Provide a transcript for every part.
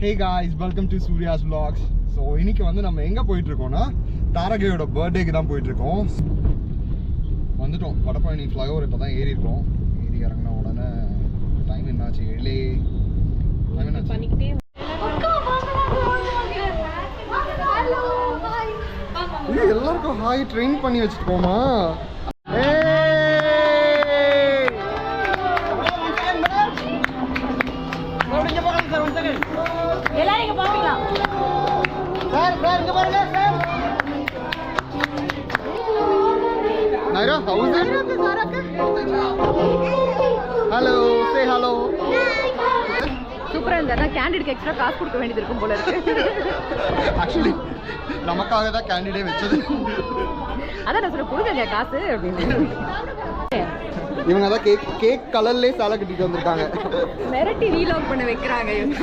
Hey guys, welcome to Surya's Vlogs. So இன்னைக்கு வந்து நம்ம எங்க போயிட்டு இருக்கோம்னா தாரகையோட பர்த்டேக்கு தான் போயிட்டு இருக்கோம். வந்துட்டோம் வடபழனி ஃப்ளைஓவர் இப்போ தான் ஏறி இருக்கோம். ஏறி இறங்கின உடனே டைம் என்னாச்சு 7 டைம் என்னாச்சு பண்ணிக்கிட்டே எல்லாருக்கும் ஹாய் ட்ரெயின் பண்ணி வச்சுட்டு போமா. Naira, how is it? Hello, say hello. சூப்பரா இருந்தா கேண்டிடேட்க்கு எக்ஸ்ட்ரா காசு கொடுக்க வேண்டியது இருக்கும் போல இருக்கு. ஆக்சுவலி நமக்காக தான் கேண்டிடேட் வெச்சது. அதான் நான் சொல்ற கொடுங்க காசு அப்படின்னு. இவங்க தான் கேக் கலர்லயே சாலை கட்டிட்டு வந்திருக்காங்க. மிரட்டி ரீலாக் பண்ண வைக்கிறாங்க இவங்க.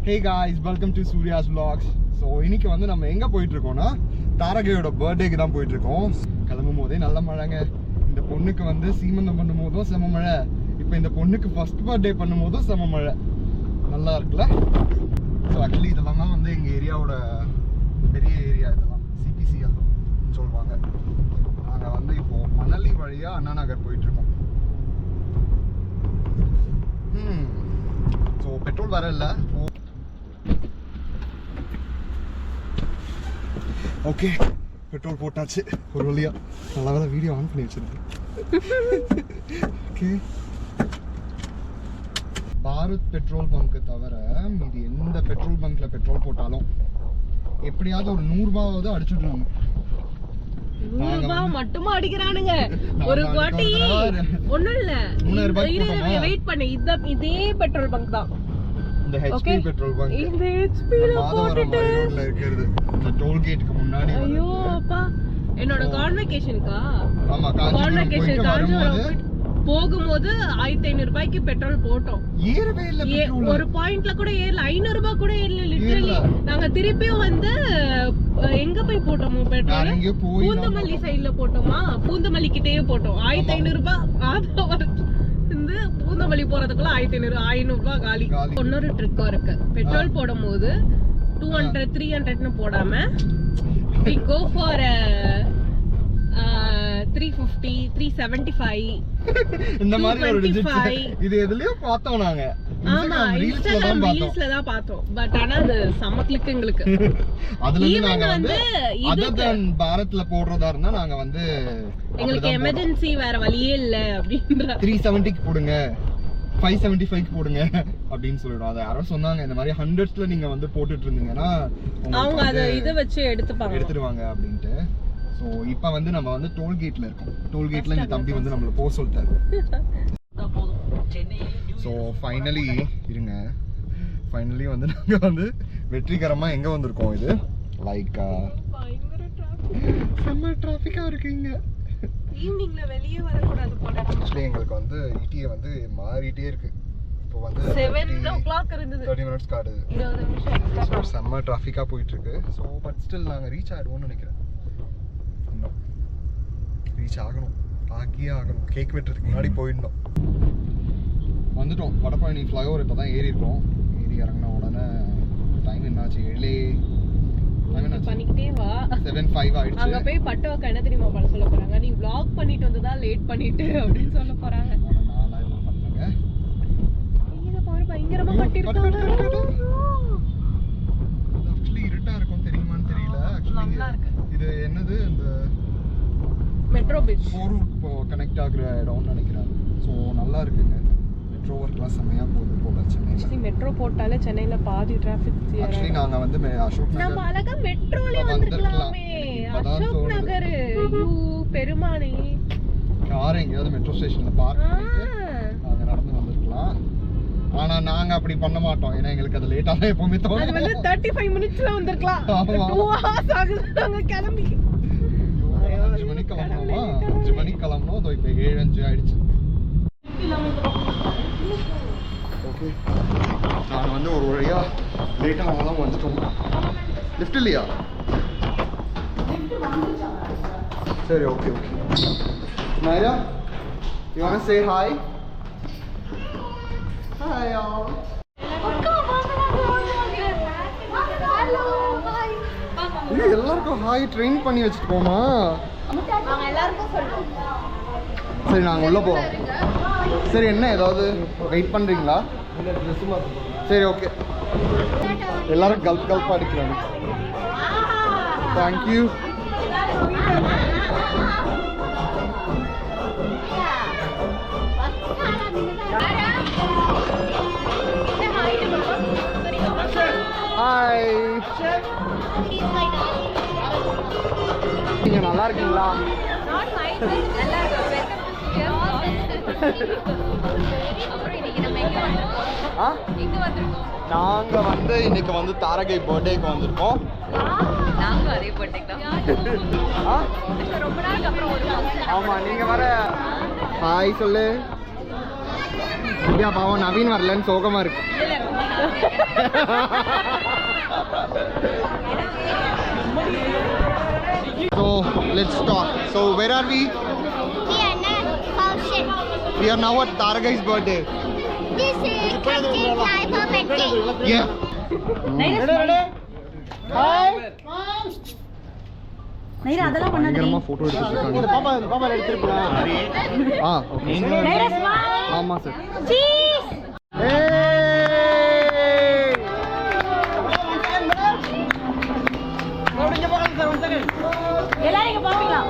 Hey guys, welcome to Surya's Vlogs. So இன்னைக்கு வந்து நம்ம எங்க போயிட்டு இருக்கோம்னா தாரகையோட பர்த்டேக்கு தான் போயிட்டு இருக்கோம். கிளம்பும் போதே நல்ல மழைங்க. இந்த பொண்ணுக்கு வந்து சீமந்தம் பண்ணும் போதும் செம மழை. இப்போ இந்த பொண்ணுக்கு ஃபர்ஸ்ட் பர்த்டே பண்ணும் போதும் செம மழை. நல்லா இருக்குல்ல? ஸோ ஆக்சுவலி இதெல்லாம் தான் வந்து எங்கள் ஏரியாவோட பெரிய ஏரியா. இதெல்லாம் சிபிசிஎல் சொல்லுவாங்க. நாங்கள் வந்து இப்போது மணலி வழியாக அண்ணா நகர் போயிட்டுருக்கோம். ஸோ பெட்ரோல் வர இல்லை. ஓகே பெட்ரோல் போட்டாச்சு ஒரு வழியா. நல்ல வேலை வீடியோ ஆன் பண்ணி வச்சிருக்கேன். ஓகே பாரத் பெட்ரோல் பங்க் தவிர மீதி எந்த பெட்ரோல் பங்க்ல பெட்ரோல் போட்டாலும் எப்படியாவது ஒரு 100 ரூபாவது அடிச்சுடுறாங்க. 100 ரூபாய் மட்டுமா அடிக்கிறானுங்க. ஒரு வாட்டி ஒண்ணும் இல்ல 3000 ரூபாய் வெயிட் பண்ணு. இதே பெட்ரோல் பங்க் தான். இந்த HP பெட்ரோல் பங்க். இந்த HP ல போட்டுட்டு ரோட்ல இருக்குது. இந்த டோல் கேட்க்கு முன்னாடி. ஐயோ அப்பா என்னோட கான்வெகேஷனுக்கா? ஆமா கான்வெகேஷன் போகும்போது 1500 ரூபாய்க்கு பெட்ரோல் போட்டோம். ஏறவே இல்ல பெட்ரோல். ஒரு பாயிண்ட்ல கூட ஏறல. 500 ரூபாய் கூட ஏறல லிட்டரலி. நாங்க திருப்பியும் வந்து எங்க போய் போட்டோமோ பெட்ரோல்? பூந்தமல்லி சைடுல போட்டோமா? பூந்தமல்லி கிட்டேயே போட்டோம். 1500 ரூபாய் இந்த பூந்தமல்லி போறதுக்குள்ள 500 ரூபாய் காலி. இன்னொரு ட்ரிக்கா இருக்கு. பெட்ரோல் போடும்போது 200 300ன்னு போடாம we go for 350 375 இந்த மாதிரி ஒரு டிஜிட் இது எதுலயோ பார்த்தோம் நாங்க. ஆமா ரீல்ஸ்ல தான் பார்த்தோம். பட் ஆனா அது செம்ம கிளிக் எங்களுக்கு. அதுல நாங்க வந்து அதர் பாரத்ல போடுறதா இருந்தா நாங்க வந்து எங்களுக்கு எமர்ஜென்சி வேற வழியே இல்ல அப்படின்ற 370க்கு போடுங்க 575க்கு போடுங்க அப்படின்னு சொல்லிடுவோம். அதை யாரோ சொன்னாங்க இந்த மாதிரி 100ஸ்ல நீங்க வந்து போட்டுட்டு இருந்தீங்கன்னா அவங்க அதை இதை வச்சு எடுத்துடுவாங்க அப்படின்ட்டு. ஸோ இப்போ வந்து நம்ம வந்து டோல்கேட்ல இருக்கோம். டோல்கேட்ல இந்த தம்பி வந்து நம்மள போக சொல்லிட்டாரு. ஸோ ஃபைனலி வந்து நாங்க வந்து வெற்றிகரமா எங்க வந்திருக்கோம். இது லைக் செம்ம டிராஃபிக்கா இருக்குங்க. ஈவினிங்ல வெளியே வர கூடாது போல. ஆக்சுவலி எங்களுக்கு வந்து ETA வந்து மாறிட்டே இருக்கு. இப்போ வந்து 7:00 இருந்தது. 30 மினிட்ஸ் காட்டுது. 20 நிமிஷம். ஸோ செம்ம டிராஃபிக்கா போயிட்டு இருக்கு. ஸோ பட் ஸ்டில் நாங்க ரீச் ஆயிடுவோம்னு நினைக்கிறேன். ரீச் ஆகணும். கேக் வெட்டுறதுக்கு முன்னாடி போயிடணும். வந்துட்டோம் வடபழனி ஃப்ளைஓவர் இப்போ தான் ஏறி இருக்கோம். ஏறி இறங்கின உடனே டைம் என்னாச்சு 7 பண்ணிக்கிட்டே வா. 7:05 ஆயிடுச்சு. அங்க போய் பட்டவக்க என்ன தெரியுமா பண்ண சொல்ல போறாங்க? நீ vlog பண்ணிட்டு வந்ததா லேட் பண்ணிட்டு அப்படின்னு சொல்ல போறாங்க. நானா என்ன பண்ணங்க? இங்க பாரு பயங்கரமா கட்டிருக்காங்க. ஆக்சுவலி இருட்டா இருக்கும் தெரியுமான்னு தெரியல. நல்லா இருக்கு. இது என்னது இந்த மெட்ரோ பிரிட்ஜ் 4 ரூட் கனெக்ட் ஆகுற இடம்னு நினைக்கிறேன். ஸோ நல்லா இருக்குங்க. மெட்ரோ ஒர்க்லாம் செம்மையா போகுது போல சென்னையில. மெட்ரோ போட்டாலே சென்னையில பாதி டிராஃபிக் கிளியர். ஆக்சுவலி நாங்க வந்து அசோக் நகர் நம்ம அழகா மெட்ரோல வந்துக்கலாமே. அசோக் நகர் ஐயோ பெருமானே. கார் எங்கயாவது மெட்ரோ ஸ்டேஷன்ல பார்க் பண்ணிட்டு நாங்க நடந்து வந்திருக்கலாம். ஆனா நாங்க அப்படி பண்ண மாட்டோம். ஏன்னா எங்களுக்கு அது லேட்டா தான் எப்பவுமே தோணும். அது வந்து 35 மினிட்ஸ்ல வந்திருக்கலாம். 2 hours ஆகுது நாங்க கிளம்பி. 5 மணிக்கு கிளம்பணுமா? 5 மணிக்கு கிளம்பணும். அதோ இப்போ 7:05 ஆயிடுச்சு. ஓகே நாங்க வந்து ஒரு வழியா லேட்டா ஆனாலும் வந்துட்டோம். லிஃப்ட் இல்லையா? சரி okay Naira, you wanna say hi? Hi y'all. எல்லாருக்கும் ஹாய் ட்ரெயின் பண்ணி வச்சுட்டு போமா. நாங்க எல்லாருக்கும் சொல்றோம். சரி நாங்கள் உள்ளே போவோம். சரி என்ன ஏதாவது வெயிட் பண்ணுறீங்களா? சரி ஓகே. எல்லாரும் கல்ப் அடிக்கிறாங்க. தேங்க்யூ. ஹாய், நீங்கள் நல்லா இருக்கீங்களா? நாங்க வந்து இன்னைக்கு வந்து தாரகை பர்த்டேக்கு வந்திருக்கோம். ஆமா நீங்க வர ஹாய் சொல்லு. ஐயா பாவம் நவீன் வரலன்னு சோகமா இருக்கு. So let's talk. So where are we? We are now at Taragai's birthday. This is Captain Cliver birthday. Yeah. Ready? Hi. Naira அதெல்லாம் பண்ணாதே. பயங்கரமா போட்டோ எடுத்துட்டு இருக்காங்க. பாப்பா எடுத்துறீங்களா? ஓகே. நைரா ஸ்மைல். ஆமா சார். சீஸ். எல்லாரும் இங்க பாப்பீங்களா?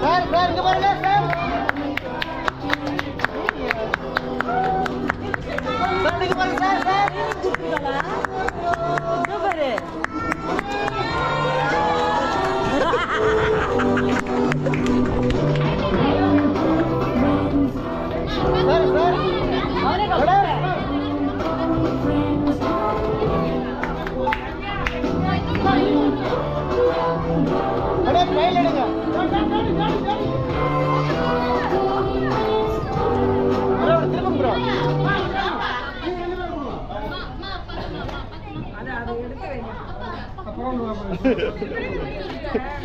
சார் இங்க பாருங்க சார். இங்க பாருங்க சார். சூப்பர்.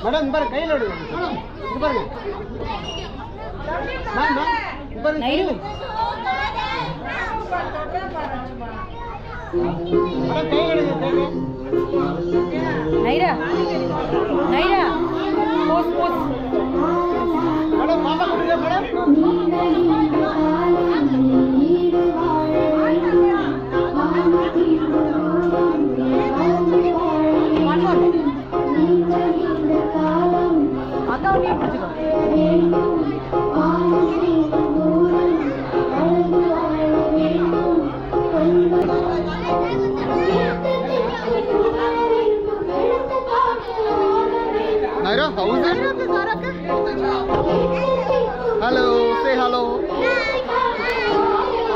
மேடம் பாரு கையில எடு. இங்க பாருங்க. மேம் நைரு. மேடம் கையில எடுங்க. நைரா. நைரா. போஸ். மேடம் பாப்பா கொடுங்க madam. Naira, how is it? Hello, say hello.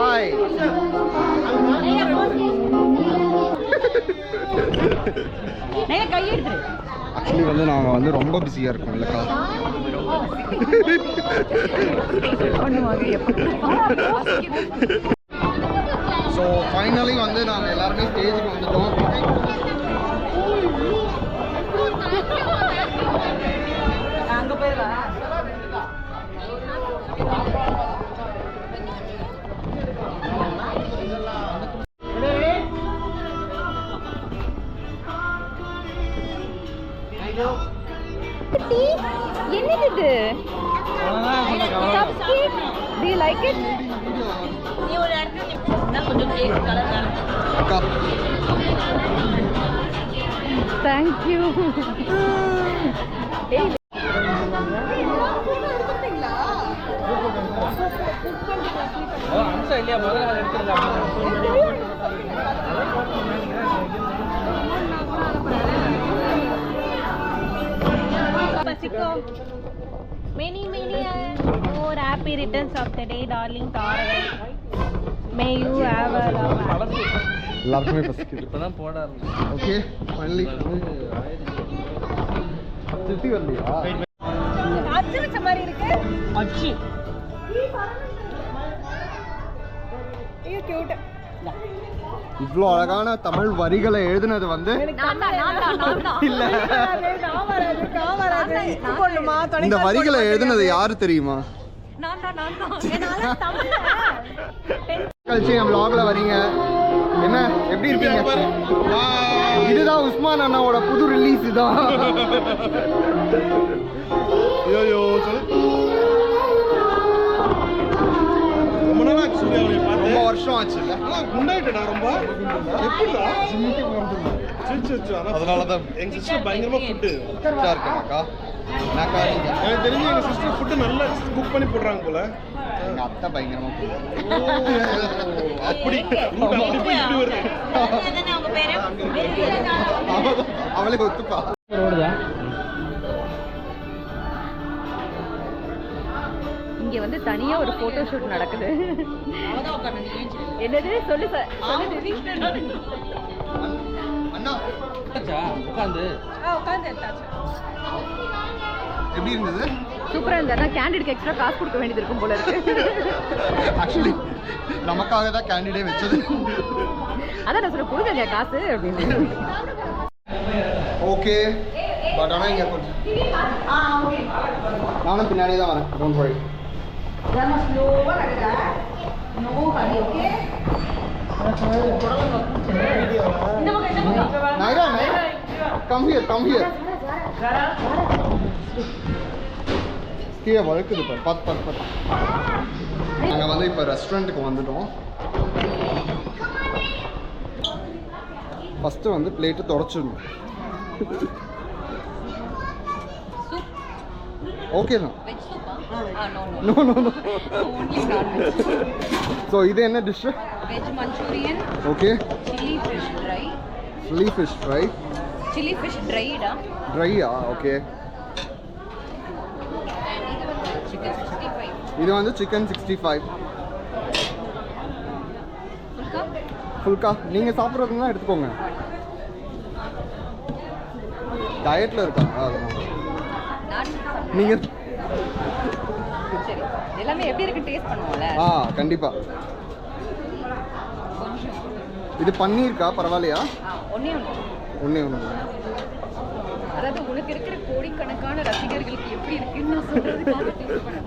Hi. Naira கை எடுத்துரு. ஆக்சுவலி வந்து நாங்கள் வந்து ரொம்ப பிஸியாக இருக்கோம் இல்லைக்கா. ஸோ ஃபைனலி வந்து நாங்கள் எல்லாருமே ஸ்டேஜுக்கு வந்துட்டோம். அங்க போயிருவா. என்னது இது? Cupcake? Do you like it? நீ ஒரு இடத்துல நான் கொஞ்சம் கேக் கலர் அக்கா Thank you. Many more happy returns of the day, darling Taragai. May you have a love. எல்லாருக்குமே பசிக்குது. இப்பதான் போட ஓகே ஃபைனலி திருப்பி வரலையா? அச்சு வச்ச மாதிரி இருக்கு. அச்சு. இது கியூட். இவ்வளோ அழகான தமிழ் வரிகளை எழுதுனது வந்து இல்ல. இந்த வரிகளை எழுதுனது யாரு தெரியுமா? கழிச்சு என் vlogல வரீங்க. என்ன எப்படி இருக்கீங்க? இதுதான் உஸ்மான் அண்ணாவோட புது ரிலீஸ் தான். ஐயோ ரொம்ப நாள் ஆச்சு சூர்யாவை பார்த்து. ரொம்ப வருஷம் ஆச்சு இல்ல? குண்டாயிட்டடா ரொம்ப. எப்படிடா? அதனால தான் எங்க சிஸ்டர் பயங்கரமா ஃபுட்டு இருக்காக்கா. நாக்கா நீங்க எனக்கு தெரிஞ்சு எங்க சிஸ்டர் ஃபுட்டு நல்லா குக் பண்ணி போடுறாங்க போல. எங்க அத்தை பயங்கரமா அப்படி அப்படி போய் இப்படி வருது. அவளே ஒத்துப்பா. இங்க வந்து தனியா ஒரு போட்டோ ஷூட் நடக்குது. என்னது சொல்லு அண்ணா உட்காந்து எப்படி இருந்தது? சூப்பரா இருந்தா கேண்டிடேட் எக்ஸ்ட்ரா காசு கொடுக்க வேண்டியது இருக்கும் போல இருக்கு. ஆக்சுவலி நமக்காக தான் கேண்டிடேட் வச்சது. அதான் நான் சொல்ல கொடுங்க காசு அப்படின்னு. ஓகே பட் ஆனால் இங்கே கொஞ்சம் நானும் பின்னாடி தான் வரேன். Don't worry. Naira come here கீழே வழுக்குது பார்த்து. நாங்கள் வந்து இப்போ ரெஸ்டாரண்ட்டுக்கு வந்துட்டோம். ஃபஸ்ட்டு வந்து பிளேட்டு தொடச்சிடணும். ஓகே தான். நோ ஸோ இது என்ன dish? Veg manchurian. Okay. Chilli fish fry. Chilli fish ட்ரைடா. ட்ரையா? ஓகே. இது வந்து சிக்கன் 65. ஃபுல்கா நீங்கள் சாப்பிட்றதுனா எடுத்துக்கோங்க. டயட்டில் இருக்காங்க அதெல்லாம். நீங்கள் சரி எல்லாமே எப்படி இருக்கு டேஸ்ட் பண்ணுவோம்ல. கண்டிப்பாக. இது பன்னீர்க்கா? பரவாயில்லையா? ஒன்றே ஒன்று. அதாவது உனக்கு இருக்கிற கோடிக்கணக்கான ரசிகர்களுக்கு எப்படி இருக்குன்னு நான் சொல்றதுக்காக டேஸ்ட் பண்ணேன்.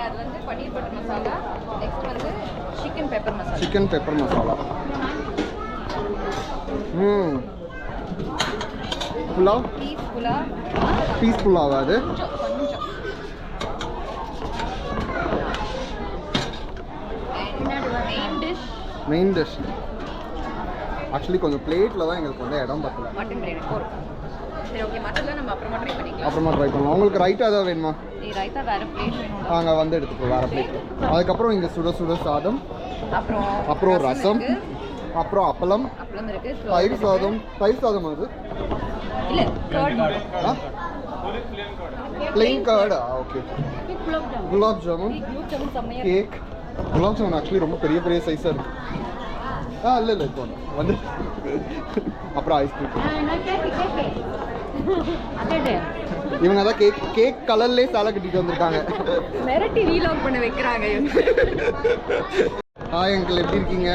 அது வந்து பன்னீர் பட்டர் மசாலா. நெக்ஸ்ட் வந்து chicken pepper masala. Pulao? Peas புலாவா அது? Main dish. ஆக்சுவலி கொஞ்சம் பிளேட்டில் தான் எங்களுக்கு வந்து இடம் பத்தல. மட்டன் பிரியாணி சரி ஓகே மட்டன்ல நம்ம அப்புறமா ட்ரை பண்ணிக்கலாம். அப்புறமா ட்ரை பண்ணலாம். உங்களுக்கு ரைட்டா ஏதாவது வேணுமா? ரைத்தா வேற பிளேட் வேணும். நாங்கள் வந்து எடுத்துக்கோ வேறு பிளேட். அதுக்கப்புறம் இங்கே சுட சுட சாதம், அப்புறம் ரசம், அப்புறம் அப்பளம் இருக்கு. தயிர் சாதம் அது இல்ல curd. Plain curd. Okay. Gulab jamun, cake. Gulab jamun actually ரொம்ப பெரிய பெரிய சைஸாக இருக்கு. இல்லை இப்போ வந்து அப்புறம் ஐஸ்கிரீம். இவங்க தான் கேக் கலர்லேயே சாலை கட்டிட்டு வந்திருக்காங்க. மிரட்டி ரீலாக் பண்ண வைக்கிறாங்க. ஹாய் அங்கிள், எப்படி இருக்கீங்க?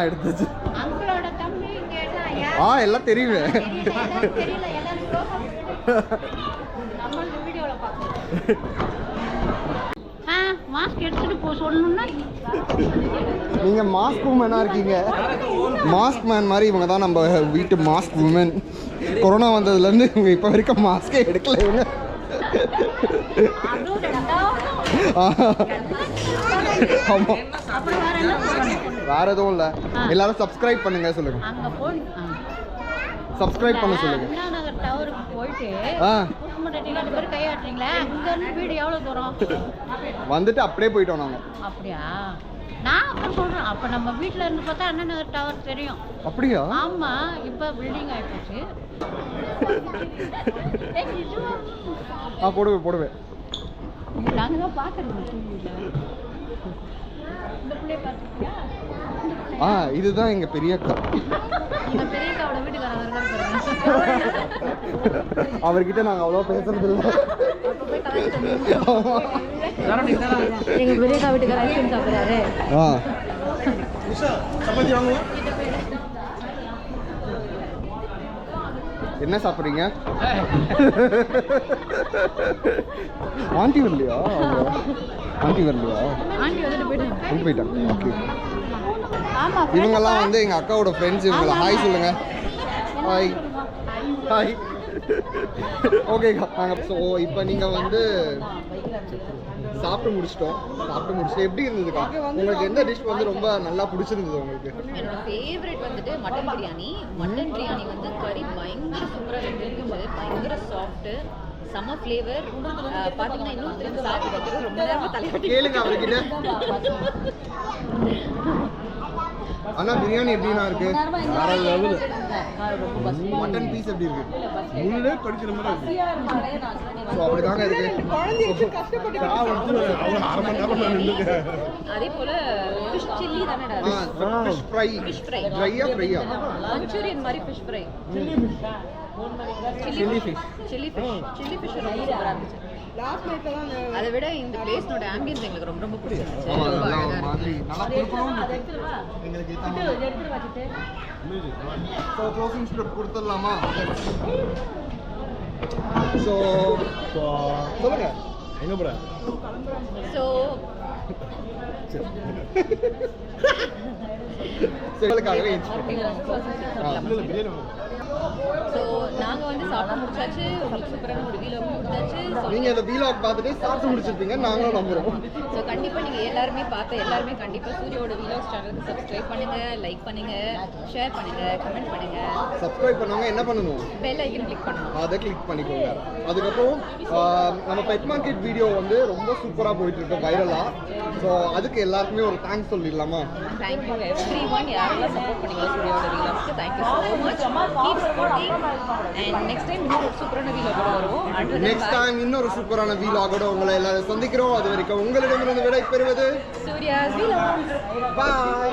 எடுத்துச்சு. எல்லாம் தெரியுமே. மாஸ்க் எடுத்துட்டு போ சொல்லணும்னா நீங்க மாஸ்க் உமனா இருக்கீங்க. மாஸ்க் மேன் மாதிரி இவங்க தான் நம்ம வீட்டு மாஸ்க் உமன். கொரோனா வந்ததுலேருந்து இவங்க இப்போ வரைக்கும் மாஸ்கே எடுக்கல இவங்க. ஆமாம், வேற எதுவும் இல்லை. எல்லாரும் சப்ஸ்கிரைப் பண்ணுங்க சொல்லுங்க. சப்ஸ்கிரைப் பண்ண சொல்லுங்க. டவருக்கு போயிட்டு கையாட்டுறீங்களா? அங்க இருந்து வீடு எவ்வளவு தூரம்? வந்துட்டு அப்படியே போயிட்டோம் நாங்க. அப்படியா? நான் அப்புறம் சொல்றேன். அப்ப நம்ம வீட்டுல இருந்து பார்த்தா அண்ணா நகர் டவர் தெரியும். அப்படியா? ஆமா, இப்ப பில்டிங் ஆயிடுச்சு. போடுவேன். நாங்க தான் பாக்குறோம் டிவில. இந்த பிள்ளைய பாத்துக்கியா? இதுதான் எங்க பெரிய அக்கா. இந்த பெரிய அக்காவோட வீட்டுக்காரர் இருக்காரு. அவர்கிட்ட நாங்க அவ்வளோ பேசுறது இல்லை. எங்க பெரிய அக்கா வீட்டுக்காரர் ஐஸ்கிரீம் சாப்பிடுறாரு. என்ன சாப்பிட்றீங்க? ஆண்டி இல்லையா? ஆண்டி வரலையா? ஆண்டி வந்துட்டு போயிட்டாங்க. கொண்டு போயிட்டாங்க. ஓகே. ஆமா இவங்கெல்லாம் வந்து எங்கள் அக்காவோட ஃப்ரெண்ட்ஸ். இவங்களை ஹாய் சொல்லுங்க. Hi hi. ஓகேக்கா நாங்கள் ஸோ இப்போ நீங்கள் வந்து சாப்பிட்டு முடிச்சுட்டு எப்படி இருந்ததுக்கா? உங்களுக்கு எந்த டிஷ் வந்து ரொம்ப நல்லா பிடிச்சிருந்தது உங்களுக்கு? என்னோட ஃபேவரட் வந்துட்டு மட்டன் பிரியாணி. மட்டன் பிரியாணி வந்து கறி பயங்கர சூப்பராக இருந்துச்சு, பயங்கர சாஃப்ட்டு, செம்ம ஃப்ளேவர். பார்த்தீங்கன்னா இன்னும் திரும்ப சாப்பிட்டு ரொம்ப நேரம் தலைவலி. கேளுங்க அவர்கிட்ட. அண்ணா பிரியாணி எப்படின்னா இருக்கு? வேற லெவல். மட்டன் பீஸ் எப்படி இருக்கு? முள்ளே கடிக்கிற மாதிரி இருக்கு. ஸோ அப்படிதாங்க இருக்கு. சாவு வந்து அவங்க அரை மணி நேரம் நான் நின்னுருக்கேன். அதே போல ஃபிஷ் சில்லி தானடா, ஃபிஷ் ஃப்ரை. ஃபிஷ் ஃப்ரை, ஃப்ரையா மஞ்சூரியன் மாதிரி fish fry, chilli fish. Chilli fish ரொம்ப சூப்பராக இருந்துச்சு. அதை விட இந்த பிளேஸ்னோட ஆம்பியன்ஸ் எங்களுக்கு ரொம்ப ரொம்ப பிடிச்சிருந்துச்சு. ஆமா ரொம்ப நல்லா அழகா ஒரு மாதிரி நல்லா கொடுக்கணும் எங்களுக்கு ஸோ க்ளோசிங் ஸ்கிரிப்ட் கொடுத்துடலாமா? ஸோ சொல்லுங்க எங்க போற? ஸோ உங்களுக்காகவே ஸோ நாங்கள் வந்து சாப்பிட்டு முடிச்சாச்சு. உங்களுக்கு சூப்பரான ஒரு வீலோக் கொடுத்தாச்சு. நீங்க இந்த வீலாக் பார்த்துட்டு சாப்பிட்டு முடிச்சிருப்பீங்க, நாங்களும் நம்புறோம். ஸோ கண்டிப்பாக நீங்கள் எல்லாருமே எல்லாருமே கண்டிப்பாக சூரியோட வீலாக்ஸ் சேனலுக்கு சப்ஸ்கிரைப் பண்ணுங்க, லைக் பண்ணுங்க, ஷேர் பண்ணுங்க, கமெண்ட் பண்ணுங்க. சப்ஸ்கிரைப் பண்ணவங்க என்ன பண்ணணும்? பெல் ஐக்கன் கிளிக் பண்ணணும். அதை கிளிக் பண்ணிக்கோங்க. அதுக்கப்புறம் நம்ம பெட் மார்க்கெட் வீடியோ வந்து ரொம்ப சூப்பராக போயிட்டு இருக்கு, வைரலா. ஸோ அதுக்கு எல்லாருக்குமே ஒரு தேங்க்ஸ் சொல்லிடலாமா? தேங்க்யூ எவ்ரிஒன், யாரெல்லாம் சப்போர்ட் பண்ணீங்க சூரியோட வீலாக்ஸ்க்கு thank you so much. Keep supporting and next time இன்னொரு சூப்பரான வீலாகோட வருவோம். நெக்ஸ்ட் டைம் இன்னொரு சூப்பரான வீலாகோட உங்களை எல்லாரும் சந்திக்கிறோம். அது வரைக்கும் உங்களிடமிருந்து விடை பெறுவது சூர்யாஸ் வீலாக்ஸ். பாய்.